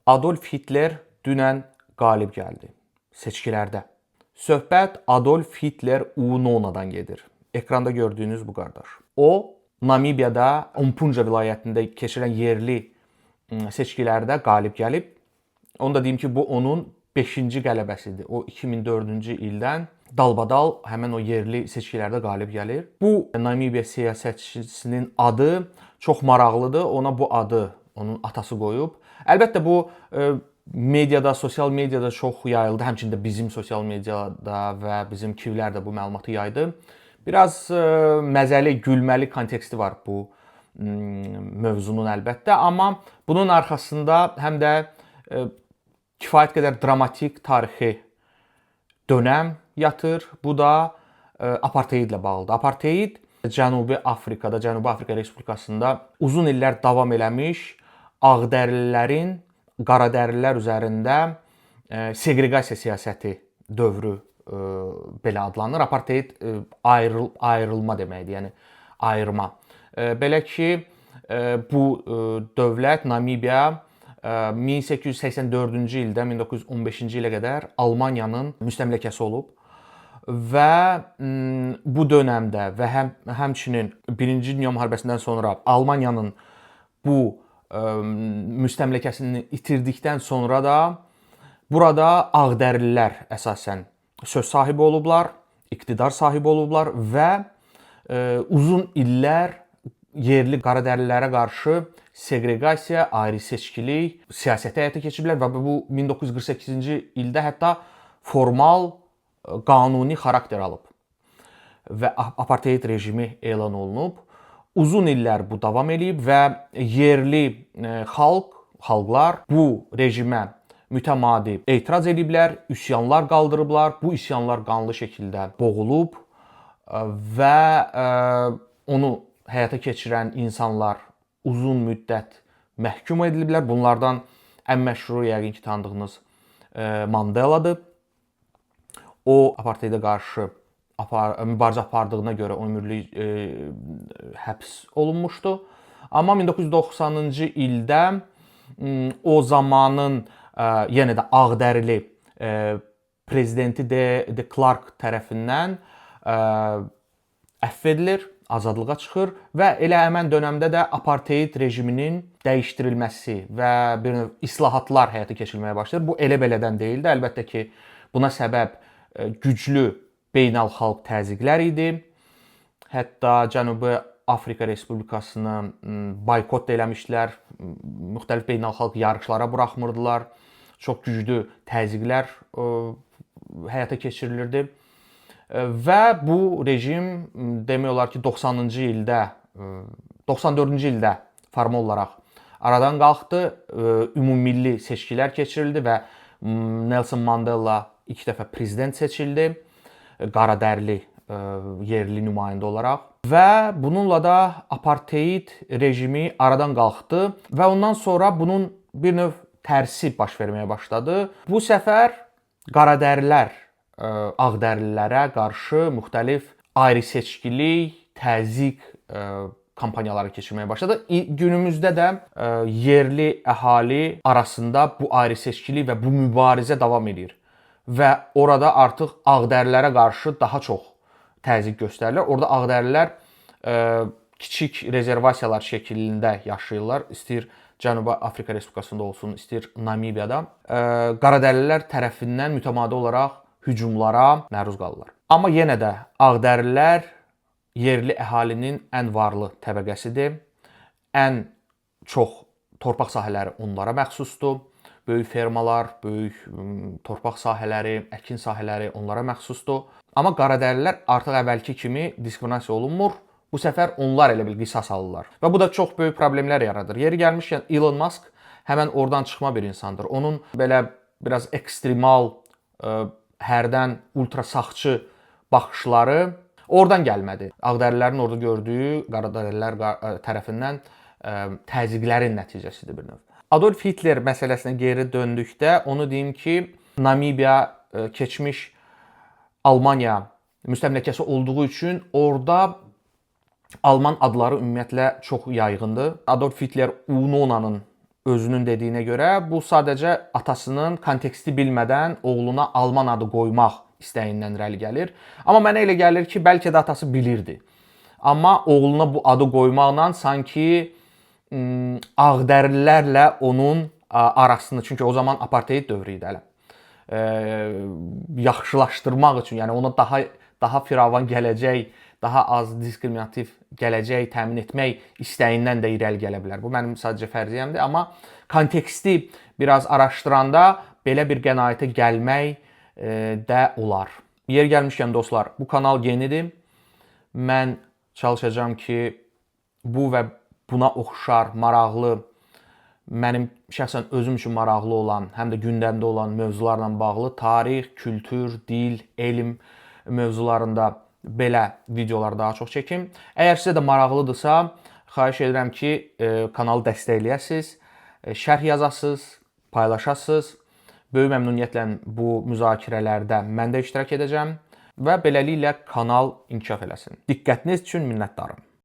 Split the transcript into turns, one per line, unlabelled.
Adolf Hitler dünən qalib gəldi seçkilərdə. Söhbət Adolf Hitler Unona'dan gedir. Ekranda gördüyünüz bu qardaş. O, Namibiyada Umpunja vilayətində keçirilən yerli seçkilərdə qalib gəlib. Onu da deyim ki, bu onun 5-ci qələbəsidir. O 2004-cü ildən dalbadal həmin o yerli seçkilərdə qalib gəlir. Bu Namibiya siyasətçisinin adı çox maraqlıdır. Ona bu adı onun atası qoyub. Əlbəttə bu mediada, sosial mediada çox yayıldı. Həmçinin də bizim sosial mediada və bizim kivlər də bu məlumatı yaydı. Biraz məzəli, gülməli konteksti var bu mövzunun əlbəttə. Amma bunun arxasında həm də kifayət qədər dramatik tarixi dönəm yatır. Bu da apartheidlə bağlıdır. Apartheid Cənubi Afrikada, Cənubi Afrika Respublikasında uzun illər davam eləmiş ağdərlilərin qaradərlilər üzərində seqregasiya siyasəti dövrü belə adlanır. Apartheid ayrılma deməkdir, yəni ayırma. Belə ki, bu dövlət Namibiya 1884-cü ildən 1915-ci ilə qədər Almaniyanın müstəmləkəsi olub və bu dövrdə və həmçinin 1-ci Dünya müharibəsindən sonra Almaniyanın bu müstəmləkəsini itirdikdən sonra da burada ağdərlilər əsasən söz sahibi olublar, iqtidar sahibi olublar və uzun illər yerli qaradərlilərə qarşı seqregasiya, ayrı-seçkilik siyasəti həyata keçiriblər və bu 1948-ci ildə hətta formal qanuni xarakter alıb və apartheid rejimi elan olunub. Uzun illər bu davam eləyib və yerli xalqlar bu rejimə mütəmadi etiraz ediblər, üsyanlar qaldırıblar. Bu üsyanlar qanlı şəkildə boğulub və onu həyata keçirən insanlar uzun müddət məhkum ediliblər. Bunlardan ən məşhuru yəqin ki tanıdığınız Mandeladır. O apartheydə qarşı mübarizə apardığına görə ömürlük həbs olunmuşdu. Amma 1990-cı ildə o zamanın yenə də ağdərili prezidenti de Klerk tərəfindən əfv edilir, azadlığa çıxır və elə həmin dövrdə də apartheid rejiminin dəyişdirilməsi və bir növ islahatlar həyata keçirilməyə başlayır. Bu elə-belədən deyildi. Əlbəttə ki, buna səbəb güclü beynəlxalq təzyiqlər idi. Hətta Cənubi Afrika Respublikasını boykot eləmişdilər. Müxtəlif beynəlxalq yarışlara buraxmırdılar. Çox güclü təzyiqlər həyata keçirilirdi. Və bu rejim demək olar ki 90-cı ildə, 94-cü ildə formal olaraq aradan qalxdı. Ümummilli seçkilər keçirildi və Nelson Mandela 2 dəfə prezident seçildi. Qaradərli yerli nümayəndə olaraq və bununla da apartheid rejimi aradan qalxdı və ondan sonra bunun bir növ tərsi baş verməyə başladı. Bu səfər qaradərlilər ağdərlilərə qarşı müxtəlif ayrı-seçkilik, təzyiq kampaniyaları keçirməyə başladı. Günümüzdə də yerli əhali arasında bu ayrı-seçkilik və bu mübarizə davam edir. Və orada artıq ağdərlilərə qarşı daha çox təzyiq göstərirlər. Orada ağdərlilər kiçik rezervasiyalar şəklində yaşayırlar. İstəyir Cənubi Afrika Respublikasında olsun, istəyir Namibiyada. Qaradərlilər tərəfindən mütəmadi olaraq hücumlara məruz qalırlar. Amma yenə də ağdərlilər yerli əhalinin ən varlı təbəqəsidir. Ən çox torpaq sahələri onlara məxsusdur. Böyük fermalar, böyük torpaq sahələri, əkin sahələri onlara məxsusdur. Amma qaradərlilər artıq əvvəlki kimi diskriminasiya olunmur. Bu səfər onlar elə bil qisas alırlar. Və bu da çox böyük problemlər yaradır. Yeri gəlmişkən Elon Musk həmən oradan çıxma bir insandır. Onun belə biraz ekstremal, hərdən ultra sağçı baxışları oradan gəlmədi. Ağdərlilərin orada gördüyü qaradərlilər tərəfindən təzyiqlərin nəticəsidir bir növ. Adolf Hitler məsələsinə geri döndükdə onu deyim ki, Namibiya keçmiş Almaniya müstəmləkəsi olduğu üçün orada Alman adları ümumiyyətlə çox yayğındır. Adolf Hitler Unona'nın özünün dediyinə görə bu sadəcə atasının konteksti bilmədən oğluna Alman adı qoymaq istəyindən irəli gəlir. Amma mənə elə gəlir ki, bəlkə də atası bilirdi. Amma oğluna bu adı qoymaqla sanki ağdərlilərlə onun arasını, çünki o zaman apartheid dövrü idi hələ. Yaxşılaşdırmaq üçün, yəni ona daha firavan gələcək, daha az diskriminativ gələcək təmin etmək istəyindən də irəli gələ bilər. Bu mənim sadəcə fərziyyəmdir, amma konteksti biraz araşdıranda belə bir qənaətə gəlmək də olar. Yer gəlmişkən dostlar, bu kanal yenidir. Mən çalışacağam ki, bu və buna oxşar, maraqlı, mənim şəxsən özüm üçün maraqlı olan, həm də gündəmdə olan mövzularla bağlı tarix, kültür, dil, elm mövzularında belə videolar daha çox çəkim. Əgər sizə də maraqlıdırsa, xahiş edirəm ki, kanalı dəstəkləyəsiniz, şərh yazasınız, paylaşasınız. Böyük məmnuniyyətlə bu müzakirələrdə mən də iştirak edəcəm və beləliklə kanal inkişaf eləsin. Diqqətiniz üçün minnətdarım.